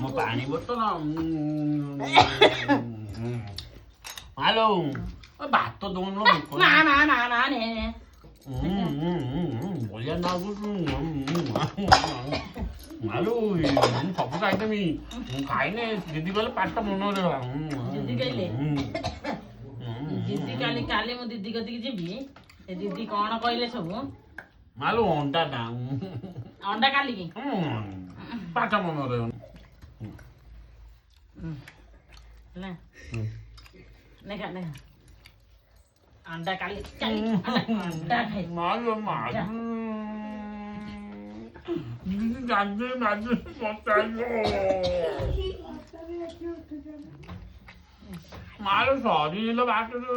ମୋ ପାଣି ବୋତଲ ମାଲୋ ଭାତ ଦଉନ ବଢିଆ ଲାଗୁଛୁ ମାଲୋ ସବୁ ଖାଇଦେମି ଖାଇନେ ଦିଦି କହିଲେ ପାଠ ମନରେ ଦିଦି କହିଲେ ଦିଦି କାଲି ମୁଁ ଦିଦି କତିକି ଯିବି ସେ ଦିଦି କଣ କହିଲେ ସବୁ ମାଲୋ ଅଣ୍ଡା ଟା ଅଣ୍ଡା କାଲିକି ପାଠ ମନରେ ହେଲା ନେଖା ଅଣ୍ଡା କାଲି ଅଣ୍ଡା ଖାଇ ମାଲୋ ମାଲୋ ସରିଲ ବାଟରୁ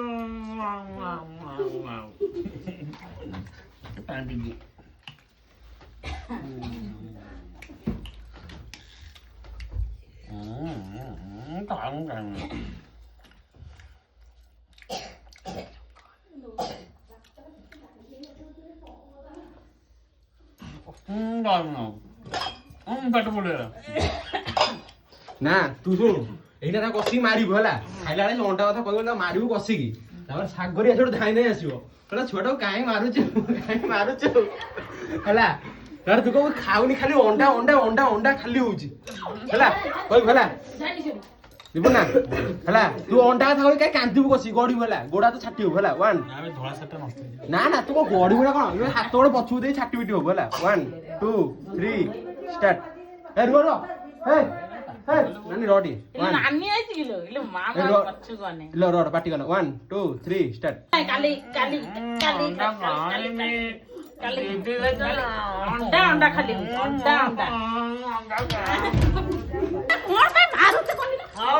पेट बोले ना तू शुण एइना ता कसी मारिबो हला खाइला रे अंडा कथा कहबो ना मारिबो कसिकी तापर सागरी आछो धाइ नै आसीबो कहला छोटो काहे मारुछ हला तार तू को खाउनी खाली अंडा अंडा अंडा अंडा खाली होउची हला कहि हला दिबो ना हला तू अंडा कथा कहि काहे कांदिबो कसी गडिबो हला गोडा तो छाटिबो हला 1 आबे धोळा सेटा नष्ट ना ना तू को गडिबो ना कोन यो हाथ गोड पछु दे छाटी बिटी होबो हला 1 2 3 स्टार्ट ए रो हे हे नानी रोडी नानी आइछि किलो इले मामा पछु गने लो रो पार्टी करना 1 2 3 स्टार्ट काली अंडा खाली अंडा मोर पे मारू ते कोनी अंडा